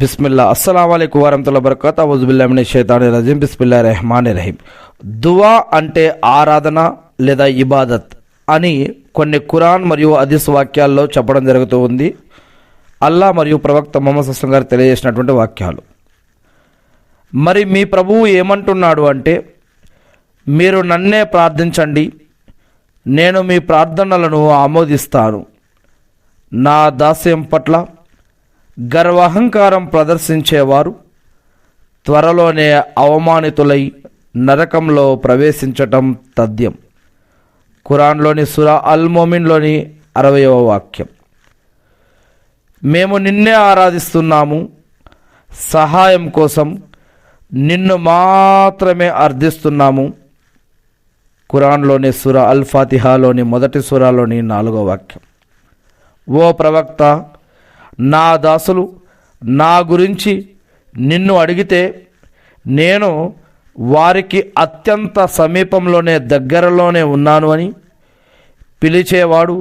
బిస్మిల్లా అస్సలాము అలైకుం వరహ్మతుల్లాహి వబరకాతుహు అవుజుబిల్లాహి మినష్ షైతానిర్ రజీం బిస్మిల్లాహిర్ రహ్మానిర్ రహీం. దువా అంటే ఆరాధన లేదా ఇబాదత్ అని కొన్ని ఖురాన్ మరియు హదీస్ వాక్యాల్లో చెప్పడం జరుగుతూ ఉంది. అల్లా మరియు ప్రవక్త ముహమ్మద్ సల్లల్లాహు అలైహి వసల్లం గారు తెలియజేసినటువంటి వాక్యాలు. మరి మీ ప్రభువు ఏమంటున్నాడు అంటే, మీరు నన్నే ప్రార్థించండి, నేను మీ ప్రార్థనలను ఆమోదిస్తాను. నా దాస్యం పట్ల గర్వహంకారం ప్రదర్శించేవారు త్వరలోనే అవమానితులై నరకంలో ప్రవేశించటం తథ్యం. ఖురాన్లోని సూరా అల్ మోమిన్లోని 60వ వాక్యం. మేము నిన్నే ఆరాధిస్తున్నాము, సహాయం కోసం నిన్ను మాత్రమే అర్థిస్తున్నాము. ఖురాన్లోని సూరా అల్ ఫాతిహాలోని మొదటి సూరాలోని 4వ వాక్యం. ఓ ప్రవక్త, నా దాసులు నా గురించి నిన్ను అడిగితే నేను వారికి అత్యంత సమీపంలోనే దగ్గరలోనే ఉన్నాను అని, పిలిచేవాడు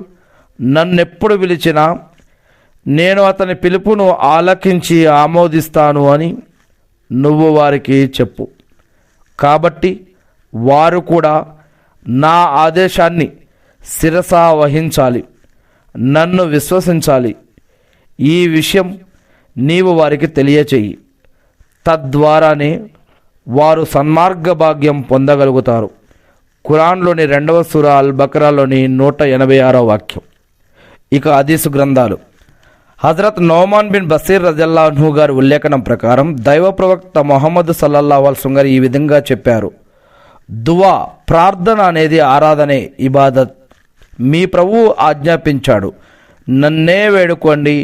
నన్నెప్పుడు పిలిచినా నేను అతని పిలుపును ఆలకించి ఆమోదిస్తాను అని నువ్వు వారికి చెప్పు. కాబట్టి వారు కూడా నా ఆదేశాన్ని శిరసా వహించాలి, నన్ను విశ్వసించాలి. ఈ విషయం నీవు వారికి తెలియచేయి. తద్వారానే వారు సన్మార్గ భాగ్యం పొందగలుగుతారు. ఖురాన్లోని 2వ సూరా అల్ బకరాలోని 186వ వాక్యం. ఇక హదీసు గ్రంథాలు. హజరత్ నోమాన్ బిన్ బషీర్ రజల్లాహు అన్హు గారి ఉల్లేఖనం ప్రకారం దైవ ప్రవక్త ముహమ్మద్ సల్లల్లాహు అలైహి వసల్లం గారు ఈ విధంగా చెప్పారు: దువా ప్రార్థన అనేది ఆరాధనే, ఇబాదత్. మీ ప్రభువు ఆజ్ఞాపించాడు, నన్నే వేడుకోండి,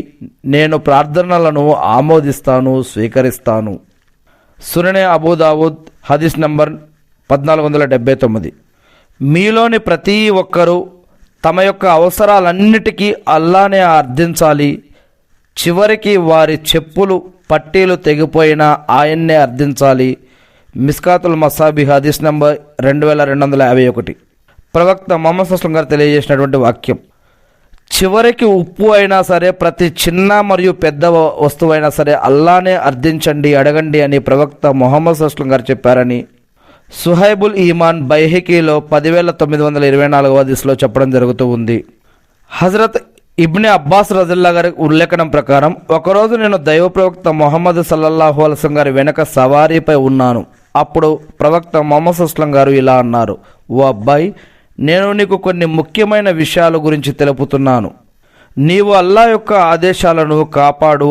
నేను ప్రార్థనలను ఆమోదిస్తాను, స్వీకరిస్తాను. సుననే అబూ దావూద్ హదీస్ నంబర్ 1479. మీలోని ప్రతి ఒక్కరూ తమ యొక్క అవసరాలన్నిటికీ అల్లానే అర్థించాలి. చివరికి వారి చెప్పులు పట్టీలు తెగిపోయినా ఆయన్నే అర్థించాలి. మిస్కాతుల్ మసాబి హదీస్ నంబర్ 2251. ప్రవక్త ముహమ్మద్ సల్లల్లాహు అలైహి వసల్లం గారు తెలియజేసినటువంటి వాక్యం. చివరికి ఉప్పు అయినా సరే, ప్రతి చిన్న మరియు పెద్ద వస్తువైనా సరే అల్లానే అర్థించండి, అడగండి అని ప్రవక్త ముహమ్మద్ సల్లల్లాహు అలైహి వసల్లం గారు చెప్పారని సుహైబుల్ ఈమాన్ బైహకీలో 10924వ హదీస్లో చెప్పడం జరుగుతూ ఉంది. హజరత్ ఇబ్నే అబ్బాస్ రజల్లా గారి ఉల్లేఖనం ప్రకారం, ఒకరోజు నేను దైవ ప్రవక్త ముహమ్మద్ సల్లల్లాహు అలైహి వసల్లం గారి వెనక సవారీపై ఉన్నాను. అప్పుడు ప్రవక్త ముహమ్మద్ సల్లల్లాహు అలైహి వసల్లం గారు ఇలా అన్నారు: ఓ అబ్బాయి, నేను నీకు కొన్ని ముఖ్యమైన విషయాల గురించి తెలుపుతున్నాను. నీవు అల్లా యొక్క ఆదేశాలను కాపాడు,